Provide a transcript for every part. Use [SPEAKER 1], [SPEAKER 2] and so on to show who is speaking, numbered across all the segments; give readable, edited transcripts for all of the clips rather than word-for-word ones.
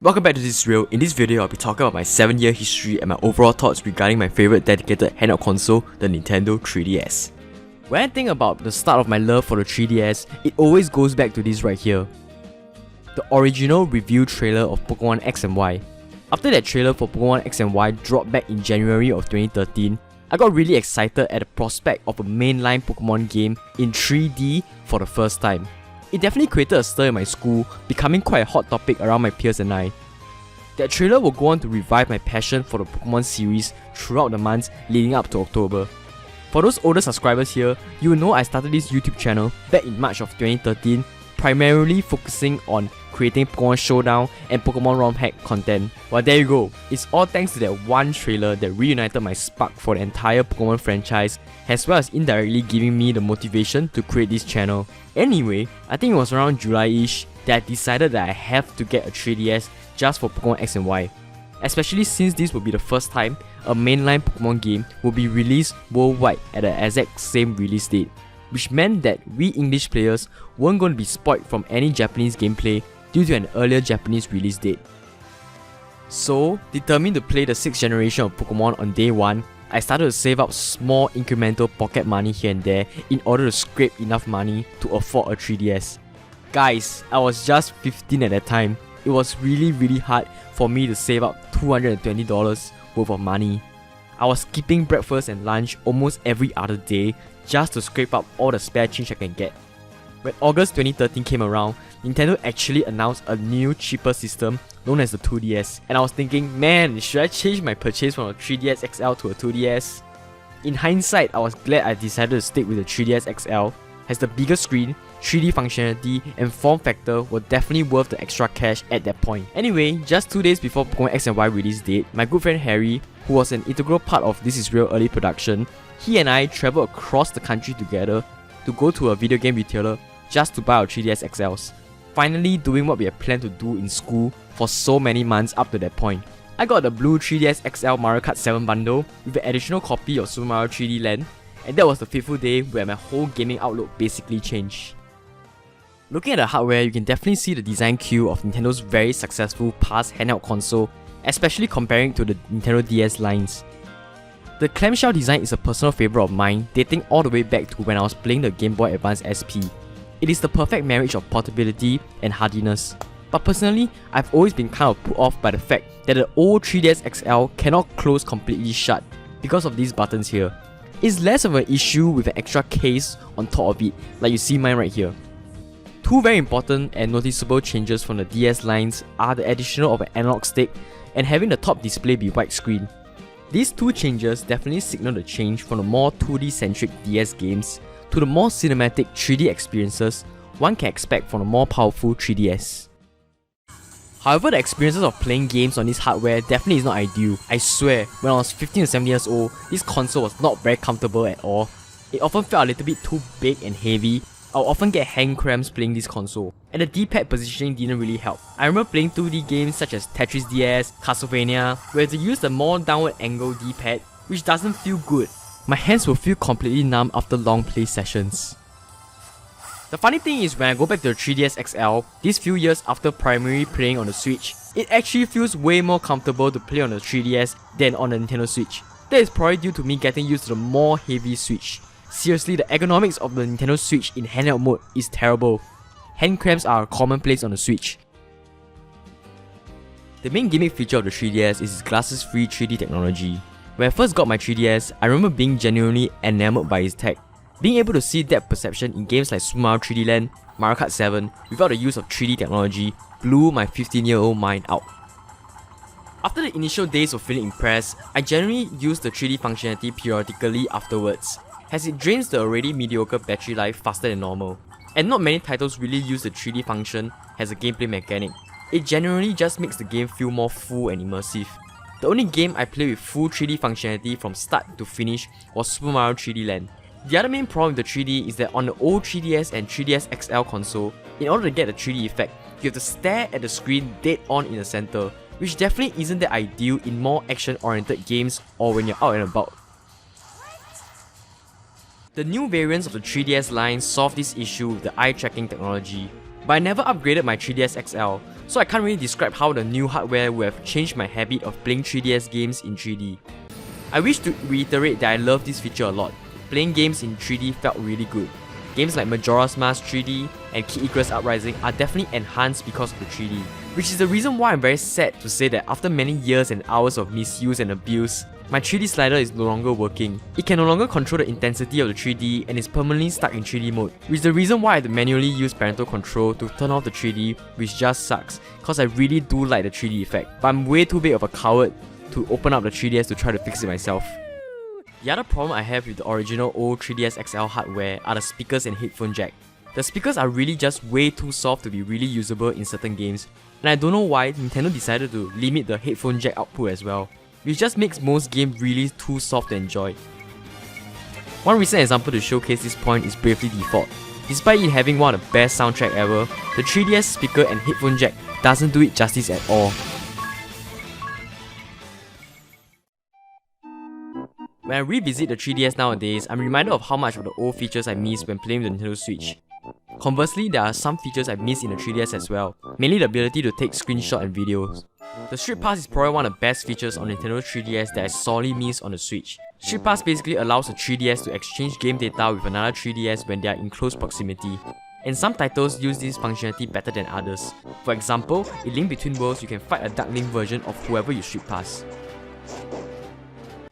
[SPEAKER 1] Welcome back to this reel. In this video, I'll be talking about my 7-year history and my overall thoughts regarding my favorite dedicated handheld console, the Nintendo 3DS. When I think about the start of my love for the 3DS, it always goes back to this right here. The original review trailer of Pokemon X and Y. After that trailer for Pokemon X and Y dropped back in January of 2013, I got really excited at the prospect of a mainline Pokemon game in 3D for the first time. It definitely created a stir in my school, becoming quite a hot topic around my peers and I. That trailer will go on to revive my passion for the Pokemon series throughout the months leading up to October. For those older subscribers here, you will know I started this YouTube channel back in March of 2013, primarily focusing on creating Pokemon Showdown and Pokemon ROM hack content. Well, there you go. It's all thanks to that one trailer that reunited my spark for the entire Pokemon franchise, as well as indirectly giving me the motivation to create this channel. Anyway, I think it was around July-ish that I decided that I have to get a 3DS just for Pokemon X and Y. Especially since this will be the first time a mainline Pokemon game will be released worldwide at the exact same release date, which meant that we English players weren't going to be spoiled from any Japanese gameplay due to an earlier Japanese release date. So, determined to play the 6th generation of Pokemon on day 1, I started to save up small incremental pocket money here and there in order to scrape enough money to afford a 3DS. Guys, I was just 15 at that time. It was really hard for me to save up $220 worth of money. I was skipping breakfast and lunch almost every other day just to scrape up all the spare change I can get. When August 2013 came around, Nintendo actually announced a new cheaper system known as the 2DS, and I was thinking, man, should I change my purchase from a 3DS XL to a 2DS? In hindsight, I was glad I decided to stick with the 3DS XL, as the bigger screen, 3D functionality, and form factor were definitely worth the extra cash at that point. Anyway, just 2 days before Pokemon X and Y release date, my good friend Harry, who was an integral part of This Is Real early production, he and I travelled across the country together to go to a video game retailer just to buy our 3DS XLs. Finally doing what we had planned to do in school for so many months up to that point. I got the blue 3DS XL Mario Kart 7 bundle with an additional copy of Super Mario 3D Land, and that was the fateful day where my whole gaming outlook basically changed. Looking at the hardware, you can definitely see the design cue of Nintendo's very successful past handheld console, especially comparing to the Nintendo DS lines. The clamshell design is a personal favourite of mine, dating all the way back to when I was playing the Game Boy Advance SP. It is the perfect marriage of portability and hardiness. But personally, I've always been kind of put off by the fact that the old 3DS XL cannot close completely shut because of these buttons here. It's less of an issue with an extra case on top of it, like you see mine right here. Two very important and noticeable changes from the DS lines are the addition of an analog stick and having the top display be widescreen. These two changes definitely signal the change from the more 2D centric DS games to the more cinematic 3D experiences one can expect from a more powerful 3DS. However, the experiences of playing games on this hardware definitely is not ideal. I swear, when I was 15 or 17 years old, this console was not very comfortable at all. It often felt a little bit too big and heavy. I would often get hand cramps playing this console, and the D-pad positioning didn't really help. I remember playing 2D games such as Tetris DS, Castlevania, where they used a more downward angle D-pad, which doesn't feel good. My hands will feel completely numb after long play sessions. The funny thing is, when I go back to the 3DS XL, these few years after primarily playing on the Switch, it actually feels way more comfortable to play on the 3DS than on the Nintendo Switch. That is probably due to me getting used to the more heavy Switch. Seriously, the ergonomics of the Nintendo Switch in handheld mode is terrible. Hand cramps are a commonplace on the Switch. The main gimmick feature of the 3DS is its glasses-free 3D technology. When I first got my 3DS, I remember being genuinely enamored by its tech. Being able to see depth perception in games like Super Mario 3D Land, Mario Kart 7 without the use of 3D technology blew my 15-year-old mind out. After the initial days of feeling impressed, I generally use the 3D functionality periodically afterwards, as it drains the already mediocre battery life faster than normal. And not many titles really use the 3D function as a gameplay mechanic. It generally just makes the game feel more full and immersive. The only game I played with full 3D functionality from start to finish was Super Mario 3D Land. The other main problem with the 3D is that on the old 3DS and 3DS XL console, in order to get the 3D effect, you have to stare at the screen dead on in the center, which definitely isn't that ideal in more action-oriented games or when you're out and about. The new variants of the 3DS line solve this issue with the eye tracking technology, but I never upgraded my 3DS XL, so I can't really describe how the new hardware would have changed my habit of playing 3DS games in 3D. I wish to reiterate that I love this feature a lot. Playing games in 3D felt really good. Games like Majora's Mask 3D and Kid Icarus Uprising are definitely enhanced because of the 3D, which is the reason why I'm very sad to say that after many years and hours of misuse and abuse, my 3D slider is no longer working. It can no longer control the intensity of the 3D and is permanently stuck in 3D mode, which is the reason why I had to manually use parental control to turn off the 3D, which just sucks, cause I really do like the 3D effect, but I'm way too big of a coward to open up the 3DS to try to fix it myself. The other problem I have with the original old 3DS XL hardware are the speakers and headphone jack. The speakers are really just way too soft to be really usable in certain games, and I don't know why Nintendo decided to limit the headphone jack output as well, which just makes most games really too soft to enjoy. One recent example to showcase this point is Bravely Default. Despite it having one of the best soundtrack ever, the 3DS speaker and headphone jack doesn't do it justice at all. When I revisit the 3DS nowadays, I'm reminded of how much of the old features I miss when playing the Nintendo Switch. Conversely, there are some features I miss in the 3DS as well, mainly the ability to take screenshots and videos. The Street Pass is probably one of the best features on Nintendo 3DS that I sorely miss on the Switch. Street Pass basically allows the 3DS to exchange game data with another 3DS when they are in close proximity, and some titles use this functionality better than others. For example, in Link Between Worlds, you can fight a Dark Link version of whoever you Street Pass.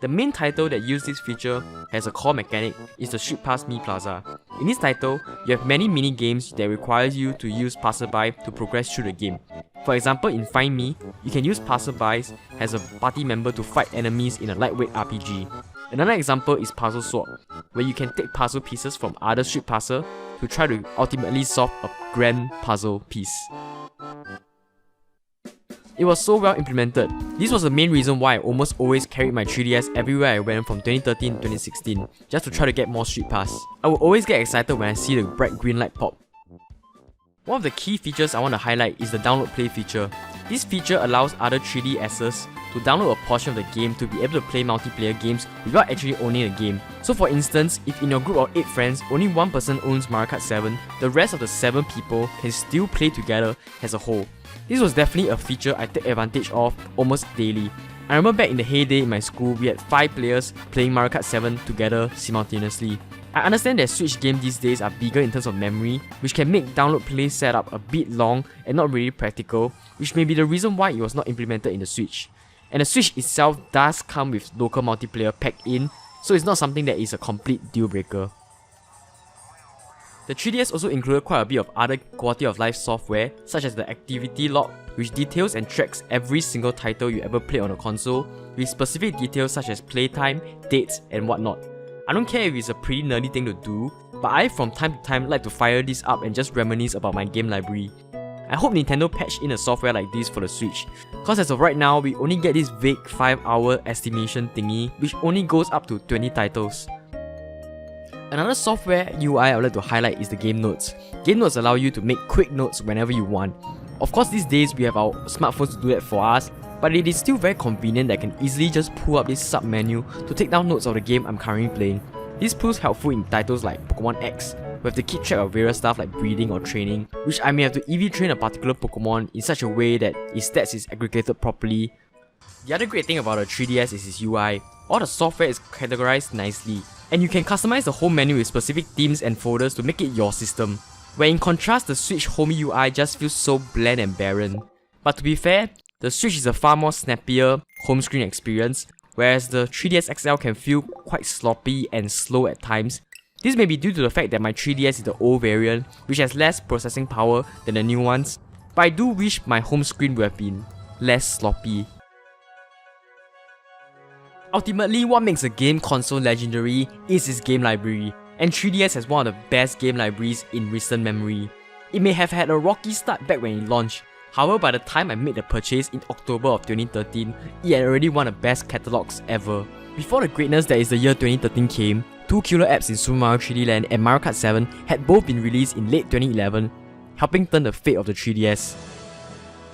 [SPEAKER 1] The main title that uses this feature as a core mechanic is the Street Pass Mii Plaza. In this title, you have many mini games that requires you to use passerby to progress through the game. For example, in Find Me, you can use passerbys as a party member to fight enemies in a lightweight RPG. Another example is Puzzle Sword, where you can take puzzle pieces from other Street Passer to try to ultimately solve a grand puzzle piece. It was so well implemented. This was the main reason why I almost always carried my 3DS everywhere I went from 2013 to 2016, just to try to get more Street Pass. I would always get excited when I see the bright green light pop. One of the key features I want to highlight is the Download Play feature. This feature allows other 3DSs to download a portion of the game to be able to play multiplayer games without actually owning the game. So for instance, if in your group of 8 friends, only one person owns Mario Kart 7, the rest of the 7 people can still play together as a whole. This was definitely a feature I take advantage of almost daily. I remember back in the heyday in my school, we had 5 players playing Mario Kart 7 together simultaneously. I understand that Switch games these days are bigger in terms of memory, which can make download play setup a bit long and not really practical, which may be the reason why it was not implemented in the Switch. And the Switch itself does come with local multiplayer packed in, so it's not something that is a complete deal breaker. The 3DS also included quite a bit of other quality of life software, such as the Activity Log, which details and tracks every single title you ever played on a console, with specific details such as playtime, dates, and whatnot. I don't care if it's a pretty nerdy thing to do, but I from time to time like to fire this up and just reminisce about my game library. I hope Nintendo patched in a software like this for the Switch, cause as of right now, we only get this vague 5-hour estimation thingy, which only goes up to 20 titles. Another software UI I would like to highlight is the Game Notes. Game Notes allow you to make quick notes whenever you want. Of course, these days we have our smartphones to do that for us, but it is still very convenient that I can easily just pull up this sub-menu to take down notes of the game I'm currently playing. This proves helpful in titles like Pokemon X, we have to keep track of various stuff like breeding or training, which I may have to EV train a particular Pokemon in such a way that its stats is aggregated properly. The other great thing about the 3DS is its UI. All the software is categorized nicely, and you can customize the home menu with specific themes and folders to make it your system, where in contrast the Switch home UI just feels so bland and barren. But to be fair, the Switch is a far more snappier home screen experience, whereas the 3DS XL can feel quite sloppy and slow at times. This may be due to the fact that my 3DS is the old variant, which has less processing power than the new ones, but I do wish my home screen would have been less sloppy. Ultimately, what makes a game console legendary is its game library, and 3DS has one of the best game libraries in recent memory. It may have had a rocky start back when it launched, however by the time I made the purchase in October of 2013, it had already one of the best catalogs ever. Before the greatness that is the year 2013 came, two killer apps in Super Mario 3D Land and Mario Kart 7 had both been released in late 2011, helping turn the fate of the 3DS.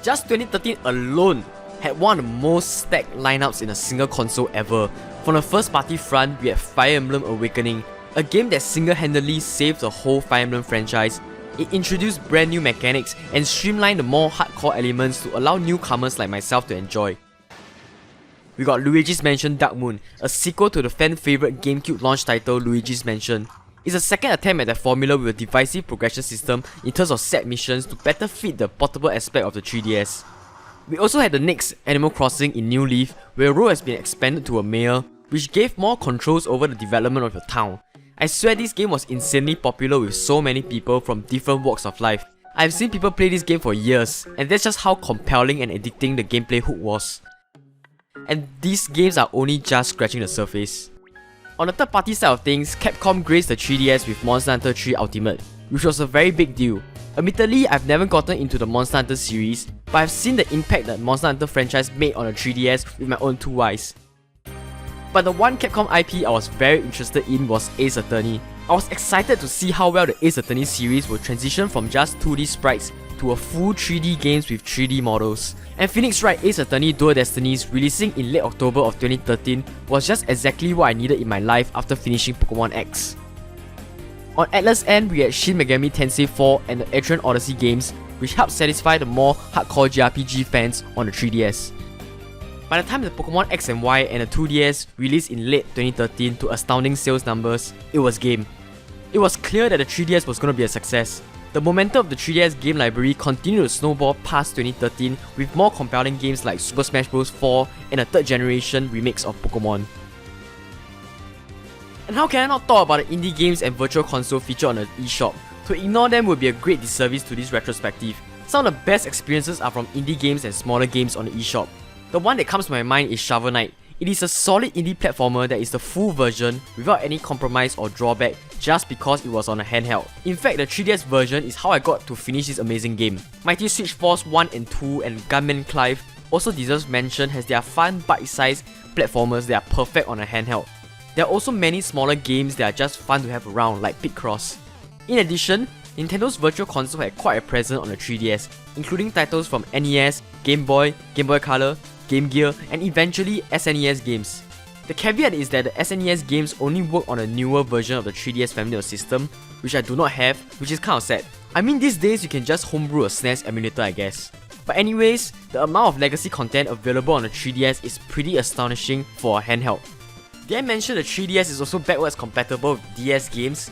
[SPEAKER 1] Just 2013 alone had one of the most stacked lineups in a single console ever. From the first party front, we had Fire Emblem Awakening, a game that single-handedly saved the whole Fire Emblem franchise, It introduced brand new mechanics and streamlined the more hardcore elements to allow newcomers like myself to enjoy. We got Luigi's Mansion Dark Moon, a sequel to the fan-favourite GameCube launch title Luigi's Mansion. It's a second attempt at that formula with a divisive progression system in terms of set missions to better fit the portable aspect of the 3DS. We also had the next Animal Crossing in New Leaf, where your role has been expanded to a mayor, which gave more controls over the development of your town. I swear this game was insanely popular with so many people from different walks of life. I've seen people play this game for years, and that's just how compelling and addicting the gameplay hook was. And these games are only just scratching the surface. On the third party side of things, Capcom graced the 3DS with Monster Hunter 3 Ultimate, which was a very big deal. Admittedly, I've never gotten into the Monster Hunter series, but I've seen the impact that Monster Hunter franchise made on the 3DS with my own two eyes. But the one Capcom IP I was very interested in was Ace Attorney. I was excited to see how well the Ace Attorney series would transition from just 2D sprites to a full 3D games with 3D models. And Phoenix Wright Ace Attorney Dual Destinies, releasing in late October of 2013, was just exactly what I needed in my life after finishing Pokemon X. On Atlus end, we had Shin Megami Tensei 4 and the Etrian Odyssey games, which helped satisfy the more hardcore JRPG fans on the 3DS. By the time the Pokemon X and Y and the 2DS released in late 2013 to astounding sales numbers, it was game. It was clear that the 3DS was going to be a success. The momentum of the 3DS game library continued to snowball past 2013 with more compelling games like Super Smash Bros. 4 and a third generation remix of Pokemon. And how can I not talk about the indie games and virtual console featured on the eShop? To ignore them would be a great disservice to this retrospective. Some of the best experiences are from indie games and smaller games on the eShop. The one that comes to my mind is Shovel Knight. It is a solid indie platformer that is the full version without any compromise or drawback just because it was on a handheld. In fact, the 3DS version is how I got to finish this amazing game. Mighty Switch Force 1 and 2 and Gunman Clive also deserves mention as they are fun bite-sized platformers that are perfect on a handheld. There are also many smaller games that are just fun to have around like Picross. In addition, Nintendo's Virtual Console had quite a presence on the 3DS, including titles from NES, Game Boy, Game Boy Color, Game Gear, and eventually SNES games. The caveat is that the SNES games only work on a newer version of the 3DS family of system, which I do not have, which is kind of sad. I mean, these days you can just homebrew a SNES emulator, I guess. But anyways, the amount of legacy content available on the 3DS is pretty astonishing for a handheld. Did I mention the 3DS is also backwards compatible with DS games?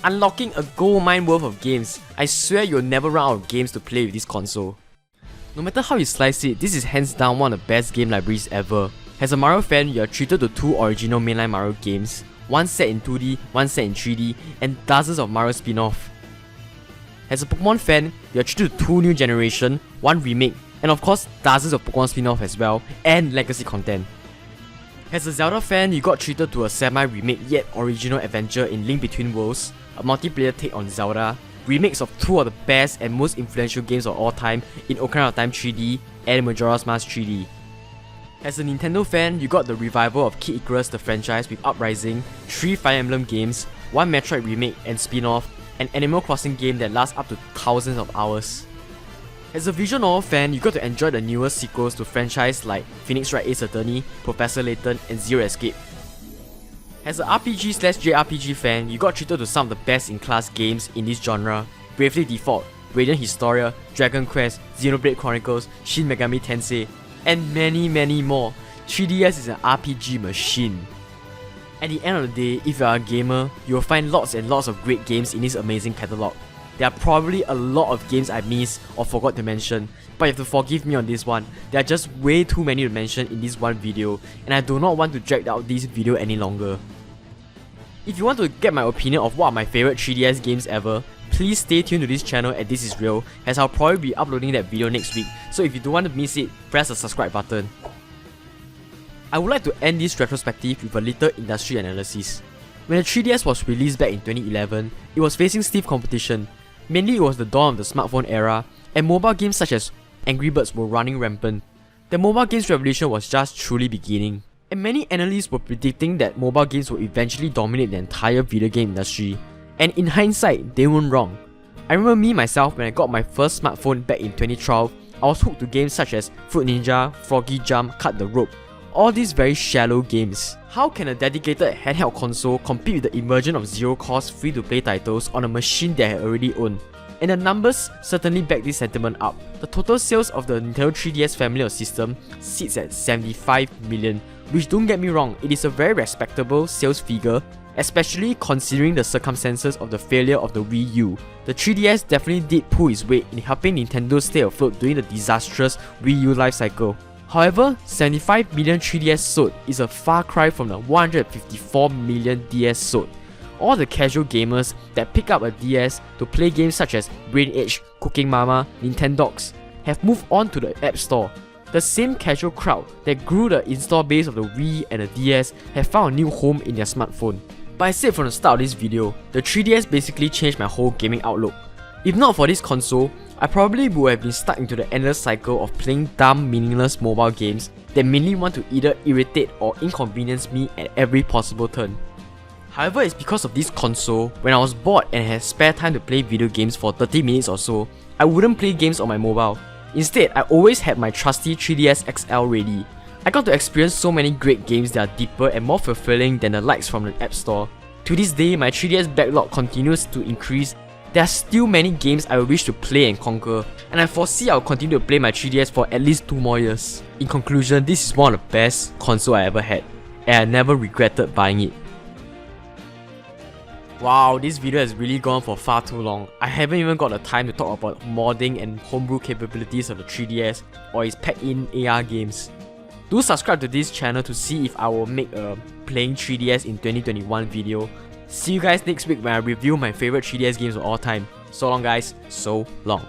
[SPEAKER 1] Unlocking a gold mine worth of games. I swear you'll never run out of games to play with this console. No matter how you slice it, this is hands down one of the best game libraries ever. As a Mario fan, you are treated to 2 original mainline Mario games, one set in 2D, one set in 3D, and dozens of Mario spin-off. As a Pokemon fan, you are treated to 2 new generation, 1 remake, and of course dozens of Pokemon spin-off as well, and legacy content. As a Zelda fan, you got treated to a semi-remake yet original adventure in Link Between Worlds, a multiplayer take on Zelda, remakes of 2 of the best and most influential games of all time in Ocarina of Time 3D and Majora's Mask 3D. As a Nintendo fan, you got the revival of Kid Icarus the franchise with Uprising, 3 Fire Emblem games, 1 Metroid remake and spin-off, an Animal Crossing game that lasts up to thousands of hours. As a visual novel fan, you got to enjoy the newer sequels to franchises like Phoenix Wright Ace Attorney, Professor Layton, and Zero Escape. As a RPG/JRPG fan, you got treated to some of the best in class games in this genre: Bravely Default, Radiant Historia, Dragon Quest, Xenoblade Chronicles, Shin Megami Tensei, and many more. 3DS is an RPG machine. At the end of the day, if you are a gamer, you will find lots and lots of great games in this amazing catalogue. There are probably a lot of games I missed or forgot to mention, but you have to forgive me on this one. There are just way too many to mention in this one video, and I do not want to drag out this video any longer. If you want to get my opinion of what are my favourite 3DS games ever, please stay tuned to this channel at This Is Real, as I'll probably be uploading that video next week, so if you don't want to miss it, press the subscribe button. I would like to end this retrospective with a little industry analysis. When the 3DS was released back in 2011, it was facing stiff competition. Mainly it was the dawn of the smartphone era, and mobile games such as Angry Birds were running rampant. The mobile games revolution was just truly beginning, and many analysts were predicting that mobile games would eventually dominate the entire video game industry. And in hindsight, they weren't wrong. I remember me myself when I got my first smartphone back in 2012, I was hooked to games such as Fruit Ninja, Froggy Jump, Cut the Rope. All these very shallow games. How can a dedicated handheld console compete with the emergence of zero-cost free-to-play titles on a machine that I already owned? and the numbers certainly back this sentiment up. The total sales of the Nintendo 3DS family of system sits at 75 million, which, don't get me wrong, it is a very respectable sales figure, especially considering the circumstances of the failure of the Wii U. The 3DS definitely did pull its weight in helping Nintendo stay afloat during the disastrous Wii U life cycle. However, 75 million 3DS sold is a far cry from the 154 million DS sold. All the casual gamers that pick up a DS to play games such as Brain Age, Cooking Mama, Nintendogs have moved on to the App Store. The same casual crowd that grew the install base of the Wii and the DS have found a new home in their smartphone. But I said from the start of this video, the 3DS basically changed my whole gaming outlook. If not for this console, I probably would have been stuck into the endless cycle of playing dumb, meaningless mobile games that mainly want to either irritate or inconvenience me at every possible turn. However, it's because of this console, when I was bored and had spare time to play video games for 30 minutes or so, I wouldn't play games on my mobile. Instead, I always had my trusty 3DS XL ready. I got to experience so many great games that are deeper and more fulfilling than the likes from the App Store. To this day, my 3DS backlog continues to increase. There are still many games I wish to play and conquer, and I foresee I'll continue to play my 3DS for at least 2 more years. In conclusion, this is one of the best console I ever had, and I never regretted buying it. Wow, this video has really gone for far too long. I haven't even got the time to talk about modding and homebrew capabilities of the 3DS or its packed-in AR games. Do subscribe to this channel to see if I will make a playing 3DS in 2021 video. See you guys next week when I review my favorite 3DS games of all time. So long guys, so long.